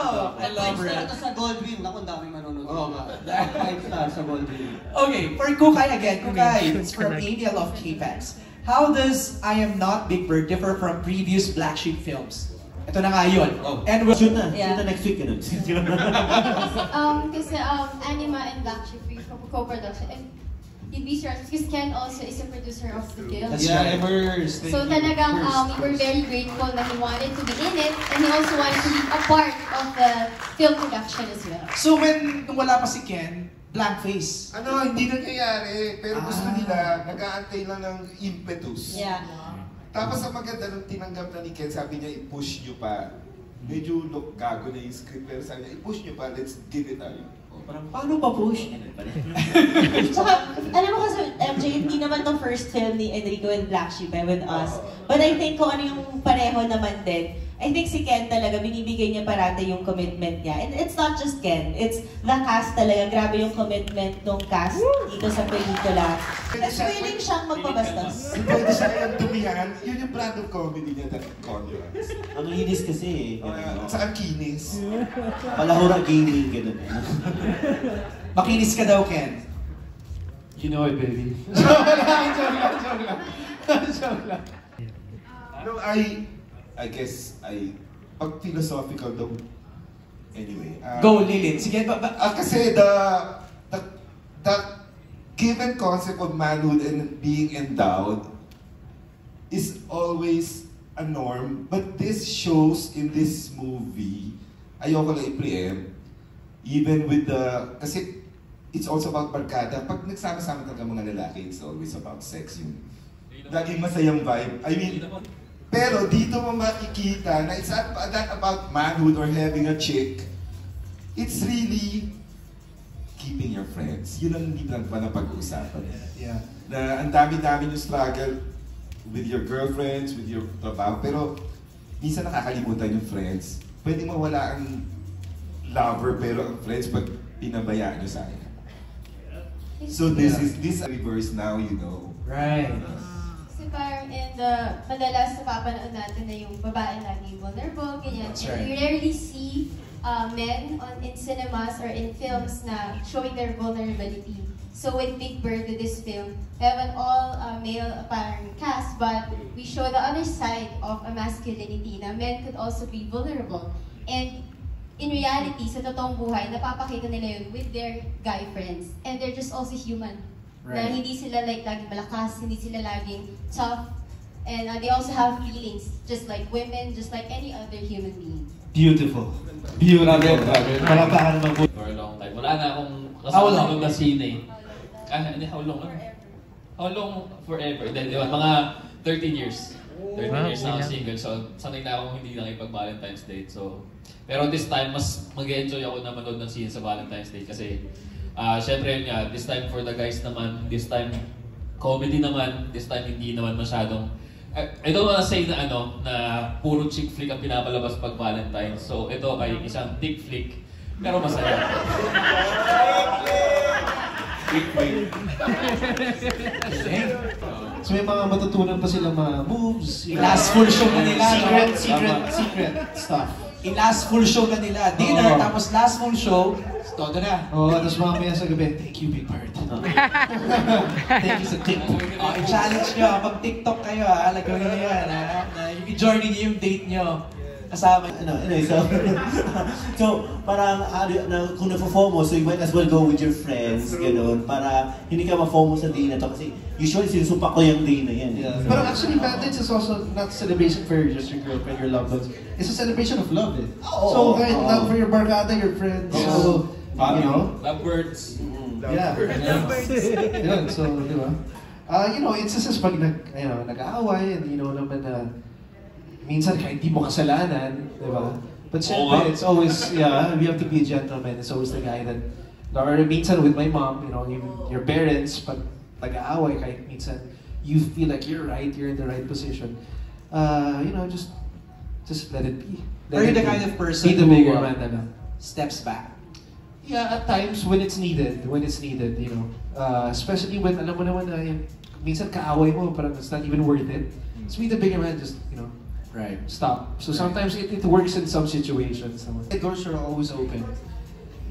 Speaker 1: love Red.
Speaker 6: Sa Goldwyn, ako ang daming manonood.
Speaker 4: Oo nga.
Speaker 6: 5 stars sa Goldwyn.
Speaker 1: Okay, for Kukay again. Kukay, it's from Aniel of K-Pax. How does I Am Not Big Bird differ from previous Black Sheep films? Ito na nga yun. And we'll
Speaker 5: shoot na next week ganun.
Speaker 10: Kasi ANIMA and Black Sheep co-production. And you'd be sure, because Ken also is a producer of the film.
Speaker 1: That's right. Immerse.
Speaker 10: So talagang we were very grateful that he wanted to be in it, and he also wanted to be a part of the film production as well.
Speaker 1: So when wala pa si Ken, blank face?
Speaker 2: Hindi nangyayari. Pero gusto nila, nag-aantay lang ng impetus.
Speaker 9: Yeah.
Speaker 2: Tapos ang maganda nung tinanggap na ni Ken, sabi niya, i-push nyo pa. Medyo gago na yung script, pero sabi niya, i-push nyo pa, let's give it time.
Speaker 5: Parang, paano pa push?
Speaker 9: Tsaka, alam mo kasi, MJ, hindi naman tong first film ni Enrico and Black Sheep with us. But I think kung ano yung pareho naman din, I think si Ken talaga, binibigay niya parate yung commitment niya. And it's not just Ken, it's the cast talaga. Grabe yung commitment ng cast dito sa pelikula. Tapos willing siyang magpabastos.
Speaker 2: Pwede siya kayang dumihan, yun yung brand of comedy niya, that contrast.
Speaker 5: Ang linis kasi
Speaker 2: At saka kinis.
Speaker 5: Palahura gaming, gano'n.
Speaker 1: Makinis ka daw, Ken.
Speaker 3: You know it, baby.
Speaker 1: Joke lang.
Speaker 2: No, I guess, pag philosophical daw, anyway.
Speaker 1: Go, Lilet. Sige,
Speaker 2: kasi the given concept of manhood and being endowed is always a norm, but this shows in this movie, ayoko lang i-preempt, even with kasi it's also about barkada. Pag nagsama-sama talaga mga lalaki, it's always about sex yung laging masayang vibe. I mean, pero dito mo makikita na it's not that about manhood or having a chick. It's really keeping your friends. Yun ang hindi lang pa napag-uusapan.
Speaker 1: Yeah.
Speaker 2: Na ang dami-dami yung struggle with your girlfriends, with your trabaho. Pero minsan nakakalimutan yung friends. Pwede mawala ang lover pero ang friends pag pinabayaan nyo sa akin. So this is reverse now, you know.
Speaker 1: Right.
Speaker 10: Parang madalas napapanood natin na yung babae lagi vulnerable, ganyan.
Speaker 1: That's right.
Speaker 10: And you rarely see men in cinemas or in films na showing their vulnerability. So with Big Bird, with this film, we have an all-male parang cast, but we show the other side of a masculinity na men could also be vulnerable. And in reality, sa totoong buhay, napapakita nila yun with their guy friends. And they're just also human.
Speaker 1: Right.
Speaker 10: Na hindi sila laging malakas, hindi sila laging tough. And they also have feelings, just like women, just like any other human being.
Speaker 3: Beautiful. Beautiful.
Speaker 1: Grabe.
Speaker 3: Palakpakan naman po.
Speaker 8: For a long time. Wala na akong
Speaker 1: How long?
Speaker 8: kasunod na sine. Hindi, how long? How long forever? Di ba? Mga 13 years. 13 years na ako single. So, sanay na akong hindi lang ipag-Valentine's Day. So, pero this time, mas mag-enjoy ako na manood ng scene sa Valentine's Day. Kasi, syempre yun nga, this time for the guys naman, this time comedy naman, this time hindi naman masyadong I don't wanna say na na puro chick flick ang pinapalabas pag Valentine's. So, ito ay isang dick flick, pero masaya.
Speaker 3: So may mga matutunan pa silang mga moves.
Speaker 1: Last full show na nila.
Speaker 3: Secret stuff.
Speaker 1: I-last full show na nila. Dinner, tapos last full show, todo na.
Speaker 3: Tapos mamaya sa gabi, thank you, Big Bird. Thank you sa tip.
Speaker 1: I-challenge nyo, pag TikTok kayo lagawin nyo yan i-join niyo yung date nyo. Kasama.
Speaker 5: Anyway, so parang kung na-FOMO, so you might as well go with your friends, gano'n, para hindi ka ma-FOMO sa day na to kasi usually sinusumpa ko yung day na yan.
Speaker 3: But actually, Valentine's is also not a celebration for just your girlfriend, your loved ones. It's a celebration of love. So kahit not for your barkada, your friends, so you know,
Speaker 8: lovebirds.
Speaker 3: Yeah. Yun, so di ba? It's just pag nag-aaway, and naman na minsan kahit di mo kasalanan, di ba? But syempre, it's always, we have to be a gentleman. It's always the guy that, or minsan with my mom, your parents, pag nag-aaway, kahit minsan, you feel like you're right, you're in the right position. Just let it be.
Speaker 1: Are you the kind of person
Speaker 3: who
Speaker 1: steps back?
Speaker 3: Yeah, at times when it's needed, especially when alam mo naman na minsan kaaway mo, parang it's not even worth it. So be the bigger man, just
Speaker 1: right,
Speaker 3: stop. So sometimes it works in some situations. The doors are always open.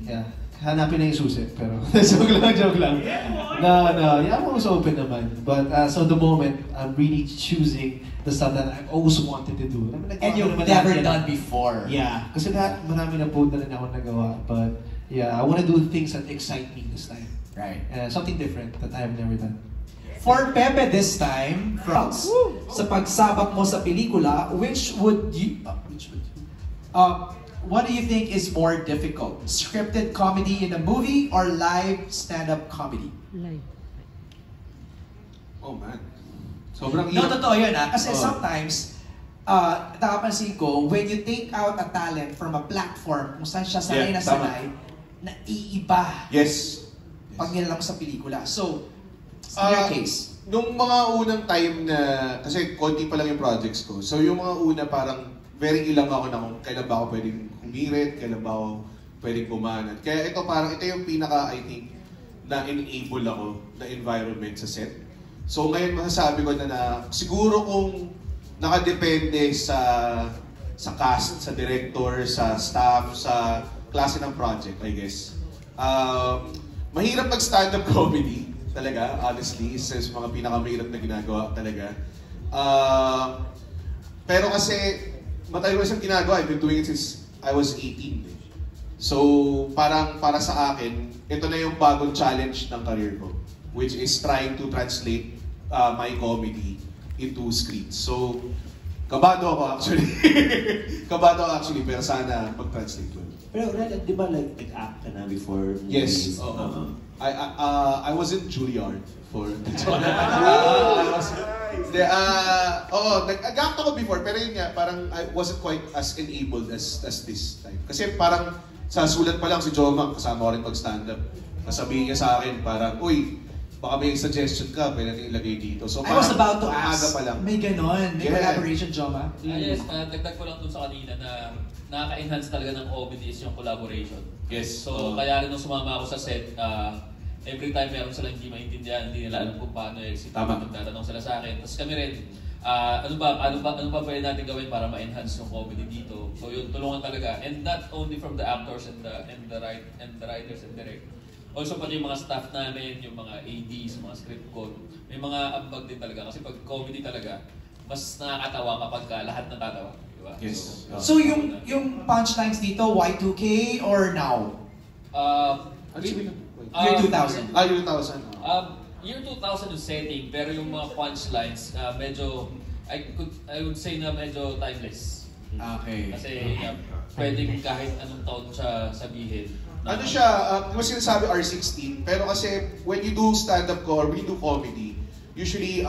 Speaker 3: Yeah, hanapin na yung susi, pero joke lang. No, yeah, I'm always open naman. But so the moment I'm really choosing the stuff that I've always wanted to do.
Speaker 1: And you've never done before.
Speaker 3: Yeah, kasi marami na po na rin ako nagawa. But yeah, I want to do things that excite me this time.
Speaker 1: Right.
Speaker 3: Something different that I've never done.
Speaker 1: For Pepe this time, sa pagsabak mo sa pelikula, what do you think is more difficult? Scripted comedy in a movie or live stand-up comedy?
Speaker 4: Live. Oh man. Sobrang
Speaker 1: No, totoo yun Kasi sometimes, nakapansin ko, when you take out a talent from a platform, kung saan siya sanay na sanay, naiiba.
Speaker 4: Yes.
Speaker 1: Pag nilalang sa pelikula. So, in your case?
Speaker 4: Nung mga unang time na, kasi konti pa lang yung projects ko, so yung mga una parang very ilang ako na kung kailan ba ako pwedeng humirit, kailan ba ako pwedeng bumanat. Kaya ito yung pinaka, I think, na enable ako na environment sa set. So ngayon masasabi ko na siguro kung nakadepende sa cast, sa director, sa staff, sa klase ng project, I guess. Mahirap mag-stand-up comedy. Talaga, honestly, isa sa mga pinakamahirap na ginagawa talaga. Pero kasi, matagal ko siyang ginagawa. I've been doing it since I was 18. So, parang para sa akin, ito na yung bagong challenge ng career ko, which is trying to translate my comedy into screens. So, kabado ako actually. Pero sana mag-translate ko.
Speaker 5: Pero Red, di ba nag-act ka na before movies?
Speaker 4: Yes. I wasn't Juilliard for nag-act ako before, pero yun nga, parang I wasn't quite as enabled as this time. Kasi parang sa sulat pa lang si Joma, kasama ko rin pag-stand-up. Nasabihin niya sa akin parang, uy, baka may suggestion ka, pwede natin ilagay dito. So,
Speaker 1: I was about to ask,
Speaker 4: pa lang.
Speaker 1: may ganon, may collaboration, Joma?
Speaker 8: Yes, dagdag ko lang dun sa kanina na nakaka-enhance talaga ng comedy is yung collaboration.
Speaker 4: Yes.
Speaker 8: So, kaya rin nung sumama ako sa set, every time meron silang hindi maintindihan, hindi nila alam kung paano execute, magtatanong sila sa akin. Tapos kami rin, ano ba pwede natin gawin para ma-enhance yung comedy dito? So yun, tulungan talaga. And not only from the actors and the writers and directors. Also pati yung mga staff namin, yung mga ADs, mga script code, may mga ambag din talaga. Kasi pag comedy talaga, mas nakakatawa kapag lahat natatawa. Diba?
Speaker 4: Yes.
Speaker 1: So yung punchlines dito, Y2K or now? Year 2000.
Speaker 4: Year 2000.
Speaker 8: Year 2000 yung setting, pero yung mga punchlines, medyo, I would say na medyo timeless.
Speaker 1: Okay.
Speaker 8: Kasi pwedeng kahit anong taon siya sabihin.
Speaker 4: Ano siya, yung sinasabi R16, pero kasi when you do stand-up ko or when you do comedy, usually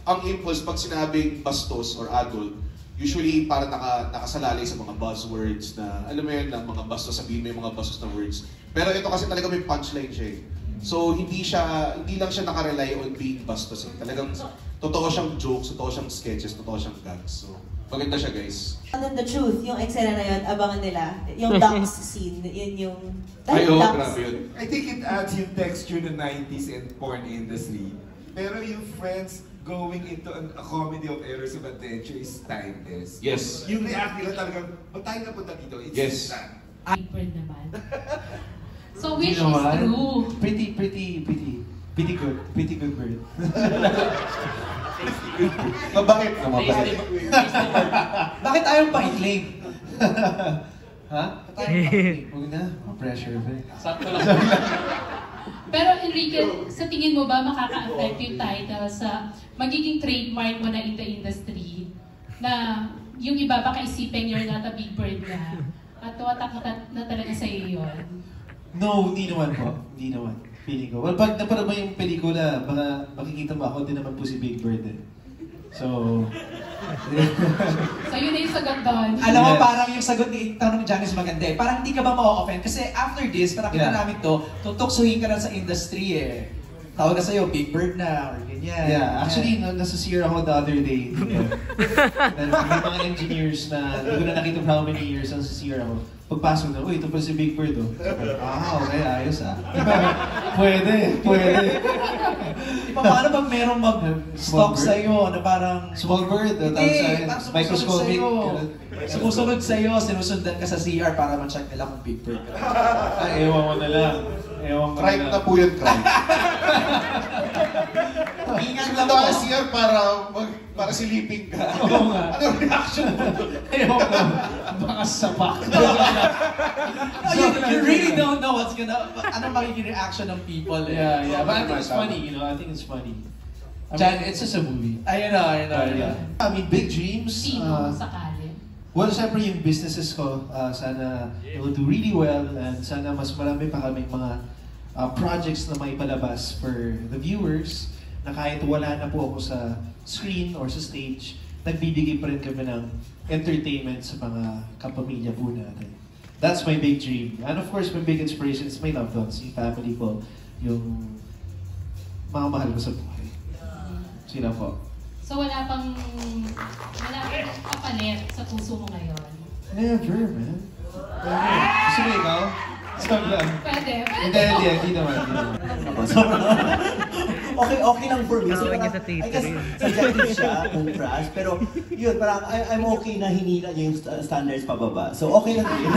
Speaker 4: ang impulse pag sinabing bastos or adult, usually parang nakasalalay sa mga buzzwords na, alam mo yun, na mga bastos, sabihin mo yung mga bastos na words. Pero ito kasi talaga may punchline siya eh. So hindi lang siya nakarely on being bastos eh. Talagang totoo siyang jokes, totoo siyang sketches, totoo siyang gags. So maganda siya guys.
Speaker 9: And then the truth, yung eksena na yun, abangan nila. Yung ducks scene, yun yung...
Speaker 4: Ay, grabe yun.
Speaker 2: I think it adds yung texture ng 90s and porn industry. Pero yung Friends going into a comedy of errors of adventure is timeless.
Speaker 4: Yes.
Speaker 2: Yung react nila talagang, ba't tayo napunta dito? It's
Speaker 4: yes.
Speaker 14: Big naman. So which is true?
Speaker 3: Pretty good bird.
Speaker 4: Mabait na
Speaker 1: mabait. Bakit ayaw pa i-claim?
Speaker 3: Ha? Huwag na, pressure ba?
Speaker 8: Sakto lang.
Speaker 14: Pero Enrique, sa tingin mo ba makaka-affect yung title sa magiging trademark mo na in the industry? Na yung iba baka isipin you're not a big bird na at tuwatak na talaga sa iyo yun?
Speaker 3: No, hindi naman po. Hindi naman. Feeling ko. Well, pag napanood mo yung pelikula, baka makikita mo ako din naman po si Big Bird eh. So...
Speaker 14: So yun na yung sagot doon.
Speaker 1: Alam mo, parang yung sagot ni tanong ni Janice maganda eh. Parang hindi ka ba ma-offend? Kasi after this, parang kita namin to, tutuksuhin ka na sa industry eh. Tawag na sa'yo, Big Bird na, or ganyan.
Speaker 3: Yeah, actually, nasa CR ako the other day. May mga engineers na, hindi ko na nakita for how many years nasa CR ako. Pagpasok na, uy, ito pa si Big Bird oh. Okay, ayos ah. Pwede.
Speaker 1: Paano pag merong mag-stalk sa'yo na parang...
Speaker 3: Small bird, tapos microscopic.
Speaker 1: Sumusunod sa'yo, sinusundan ka sa CR para ma-check nila kung Big Bird.
Speaker 3: Ewan ko na lang.
Speaker 4: Crime na po yun, crime.
Speaker 1: Ingat
Speaker 4: lang po. CR para silipin ka.
Speaker 3: Oo nga.
Speaker 4: Anong reaction mo?
Speaker 3: Ewan ko. Baka sapak.
Speaker 1: You really don't know what's gonna... Anong magiging reaction ng people eh.
Speaker 3: Yeah. But I think it's funny, you know. I think it's funny. Jan, it's just a movie.
Speaker 1: I know.
Speaker 3: I mean, big dreams.
Speaker 14: Sino sakali?
Speaker 3: Well, syempre yung businesses ko, sana it will do really well and sana mas marami pa kaming mga projects na may palabas for the viewers na kahit wala na po ako sa screen or sa stage, nagbibigay pa rin kami ng entertainment sa mga kapamilya po natin. That's my big dream. And of course, my big inspiration is my loved ones, yung family ko, yung mga mahal ko sa buhay. Sila po.
Speaker 14: So wala pang kapalit sa puso mo ngayon?
Speaker 3: Never, man. Gusto mo ikaw?
Speaker 14: Pwede.
Speaker 3: Hindi naman.
Speaker 5: Okay lang for me. So, I guess, subjective siya kung crush. Pero, yun, parang I'm okay na hinila niya yung standards pababa. So, okay lang din.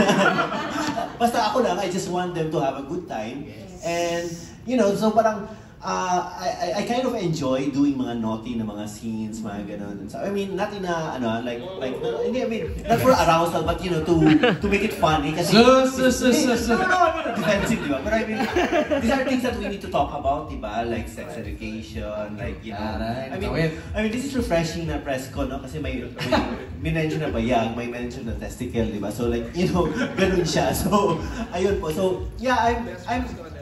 Speaker 5: Basta ako lang, I just want them to have a good time. And, you know, so parang, I kind of enjoy doing mga naughty na mga scenes, mga ganun. So, I mean, not in a, like, hindi, I mean, not for arousal, but, you know, to make it funny. Kasi, no, I'm not defensive, diba? But I mean, these are things that we need to talk about, diba? Like sex education, like, you know. I mean, this is refreshing na press ko, no? Kasi may mention na bayag, may mention na testicle, diba? So, like, you know, ganun siya. So, ayun po. So, yeah,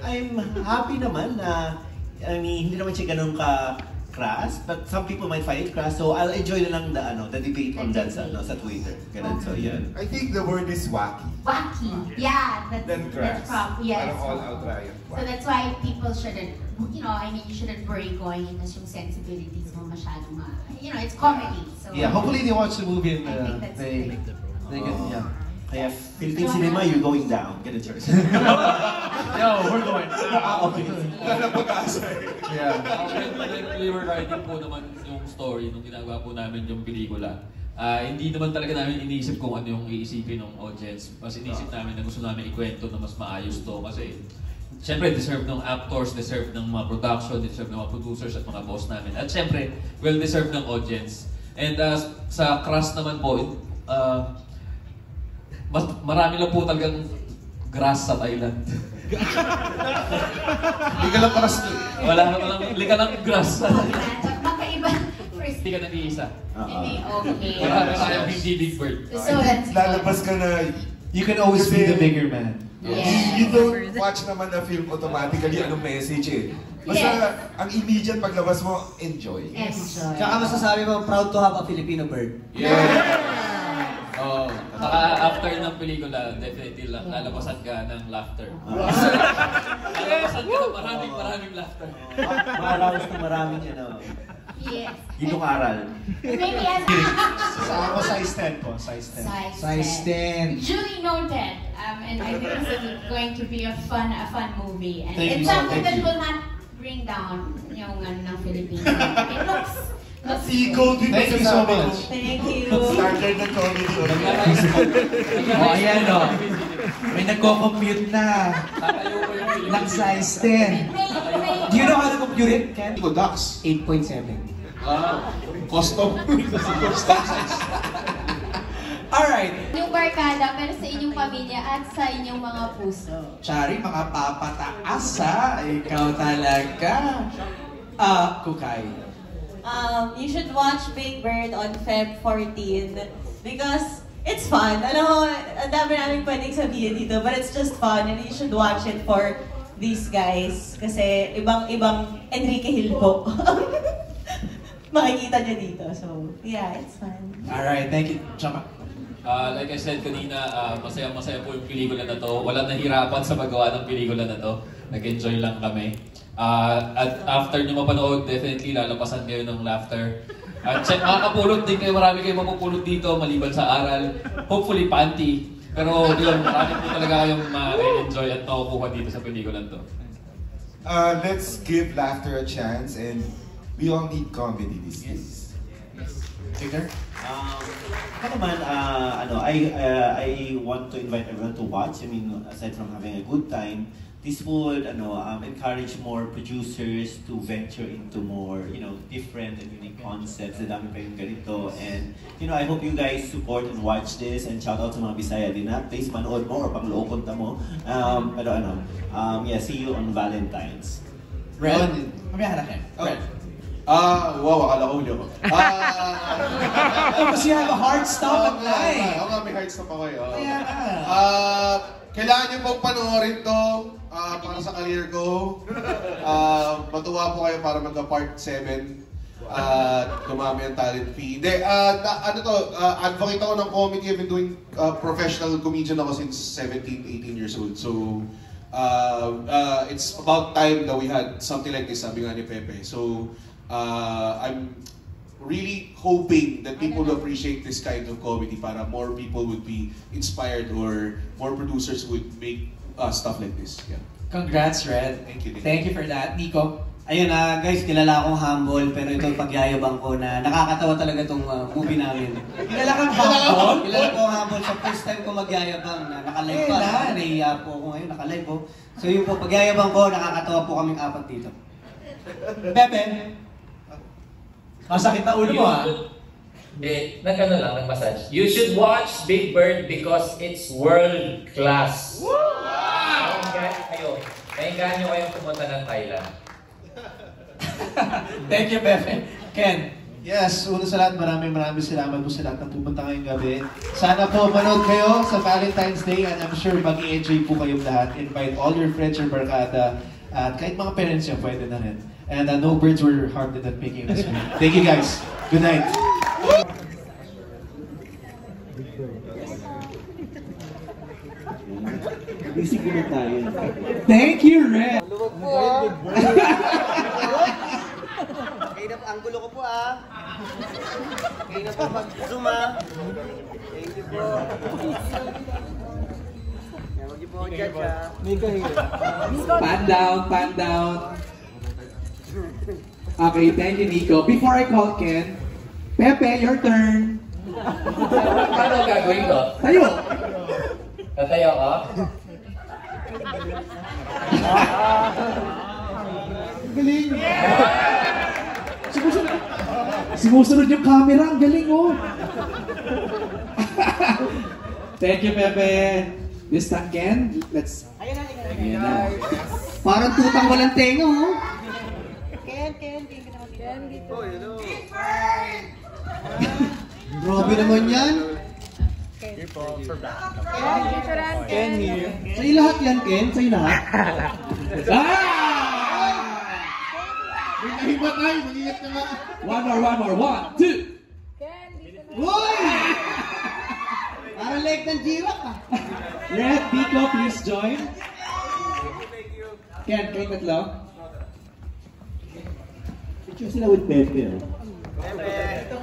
Speaker 5: I'm happy naman na I mean, hindi naman siya ganun ka-crass, but some people might find it crass, so I'll enjoy na lang the debate on that sa Twitter. Ganun, so yun.
Speaker 2: I think the word is wacky.
Speaker 10: Wacky, yeah.
Speaker 2: Then crass.
Speaker 10: Yes.
Speaker 2: Parang all-out riot.
Speaker 10: So that's why people shouldn't, you know, I mean, you shouldn't worry going in yung sensibilities mo masyadong, you know, it's comedy. So
Speaker 3: yeah, hopefully they watch the movie and they get, yeah.
Speaker 5: Kaya Philippine cinema, you're going down. Get a choice.
Speaker 3: Yo, we're going down.
Speaker 5: Okay.
Speaker 3: Yeah.
Speaker 8: When we were writing po naman yung story nung ginagawa po namin yung pelikula, hindi naman talaga namin iniisip kung ano yung iisipin ng audience. Mas iniisip namin na gusto namin ikwento na mas maayos to kasi siyempre deserve ng actors, deserve ng mga production, deserve ng mga producers at mga boss namin. At siyempre, well-deserved ng audience. And sa crash naman po, marami lang po talagang grass sa Thailand.
Speaker 4: Hindi ka lang crush.
Speaker 8: Wala lang grass sa Thailand.
Speaker 10: Magkaiba
Speaker 8: Hindi ka nag-iisa.
Speaker 10: Hindi, okay.
Speaker 8: Marami tayong hindi Big Bird.
Speaker 10: So that's
Speaker 2: Lalabas ka na.
Speaker 3: You can always be the bigger man.
Speaker 2: You don't watch naman na film automatically anong message eh. Basta ang immediate paglabas mo, enjoy.
Speaker 10: Enjoy.
Speaker 6: Tsaka masasabi mo, proud to have a Filipino bird.
Speaker 8: Oh, saka after ng pelikula, definitely lalabasan ka ng laughter. Lalabasan ka ng maraming laughter.
Speaker 5: Makaraos na maraming
Speaker 10: Yes.
Speaker 5: ginong aral.
Speaker 10: Maybe as
Speaker 3: Ako size 10 po, size 10.
Speaker 10: Size
Speaker 6: 10.
Speaker 10: Duly noted. And I think this is going to be a fun movie. And
Speaker 3: Thank
Speaker 10: it's
Speaker 3: you,
Speaker 10: something
Speaker 3: thank
Speaker 10: that
Speaker 3: you.
Speaker 10: will not bring down yung ng Philippines. It looks
Speaker 2: Si Goldwyn
Speaker 3: Thank you so much.
Speaker 9: Thank you.
Speaker 2: Standard ng comedy.
Speaker 1: Ayan o. May nagko-compute na. Ng size 10. Do you know how to compute it, Ken?
Speaker 4: Nikko, Dax.
Speaker 6: 8.7.
Speaker 4: Custom.
Speaker 1: Alright.
Speaker 10: Yung barkada, pero sa inyong pamilya at sa inyong mga puso.
Speaker 1: Chari, mga papataas ha. Ikaw talaga. Kukay.
Speaker 9: You should watch Big Bird on Feb 14 because it's fun. Alam mo, ang dami namin pwedeng sabihin dito, but it's just fun and you should watch it for these guys kasi ibang Enrique Gil po. Makikita niya dito. So, yeah, it's fun.
Speaker 1: Alright, thank you. Joma.
Speaker 8: Like I said kanina, masaya-masaya po yung pelikula na to. Walang nahirapan sa paggawa ng pelikula na to. Nag-enjoy lang kami. At after nyo mapanood, definitely lalapasan kayo ng laughter. At makakapulot din kayo, marami kayo mapupulot dito maliban sa aral. Hopefully panty. Pero yun, marami po talaga kayong ma-enjoy at makukuha dito sa pelikula to.
Speaker 2: Let's give laughter a chance and we all need comedy these days.
Speaker 1: Tigger?
Speaker 5: I want to invite everyone to watch. I mean, aside from having a good time, this would encourage more producers to venture into more, different and unique concepts. Dami pa yung ganito. And, I hope you guys support and watch this. And shout out sa mga Bisaya din na. Please manood mo or pang-loob mo. See you on Valentine's.
Speaker 1: Red? Mamaya hanapin. Red.
Speaker 4: Wow, akala ko huli ako.
Speaker 1: Because you have a hard stop at night.
Speaker 4: Oo nga, may hard stop ako eh.
Speaker 1: Kaya
Speaker 4: Kailangan nyo pong panoorin to para sa career ko. Matuwa po kayo para magka-part 7. Dumami ang talent fee. Advocate ako ng comedy. I've been doing professional comedian ako since 17, 18 years old. So, it's about time that we had something like this, sabi nga ni Pepe. So, I'm really hoping that people will appreciate this kind of comedy para more people would be inspired or more producers would make stuff like this. Yeah.
Speaker 1: Congrats, Red.
Speaker 4: Thank you.
Speaker 1: Thank you for that. Nikko?
Speaker 6: Ayun guys, kilala akong humble pero ito pagyayabang ko na nakakatawa talaga itong movie namin.
Speaker 1: Kilala kang humble?
Speaker 6: Kilala ko humble sa first time ko magyayabang na nakalive pa. Nahiya po ako ngayon, nakalive po. So yun po, pagyayabang ko, nakakatawa po kaming apat dito.
Speaker 1: Pepe? Masakit na ulo mo
Speaker 7: nag-massage. You should watch Big Bird because it's world class. Wow! Mainggan nyo kayong pumunta ng Thailand.
Speaker 1: Thank you, Pepe. Ken?
Speaker 3: Yes, una sa lahat, maraming salamat po sa lahat ng pumunta ngayong gabi. Sana po manood kayo sa Valentine's Day and I'm sure mag-i-enjoy po kayong lahat. Invite all your friends or barkada at kahit mga parents nyo, pwede na rin. And no birds were harmed in that making this movie. Thank you guys. Good night.
Speaker 1: Thank you, Red.
Speaker 6: Luwag po ang gulo ko po Kaya na po mag-zoom Thank you po. Huwag niyo po judge
Speaker 1: Pan down. Okay, thank you, Nikko. Before I call Ken, Pepe, your turn.
Speaker 7: Paano gagawin ko?
Speaker 1: Tayo.
Speaker 7: Tatayo ka?
Speaker 1: Galing. Sumusunod yung camera. Ang galing, Thank you, Pepe. This time, Ken, let's...
Speaker 6: Parang tutang walang tenga, Ken. Grabe naman yan.
Speaker 15: Ken here.
Speaker 6: Sa'yo lahat yan, Ken? Sa'yo lahat?
Speaker 3: May nahimatay, mag-ingat ka nga.
Speaker 1: One more. 1, 2.
Speaker 6: Uy! Parang leg ng G-Rock ah.
Speaker 1: Red, Nikko, please join. Ken, kayo tatlo.
Speaker 5: Picture sila with Pepe.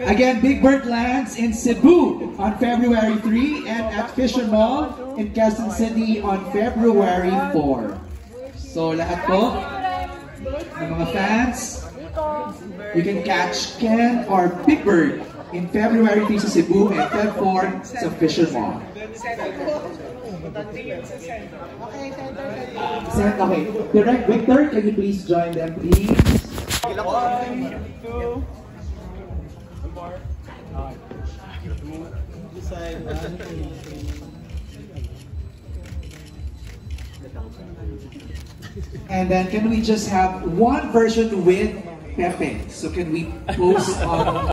Speaker 1: Again, Big Bird lands in Cebu on February 3 and at Fisher Mall in Quezon City on February 4. So lahat po ng mga fans, you can catch Ken or Big Bird in February 3 sa Cebu and Feb 4 sa Fisher Mall. Okay, Direct Victor, can you please join them, please?
Speaker 15: 1, 2.
Speaker 1: And then can we just have one version with Pepe? So can we post on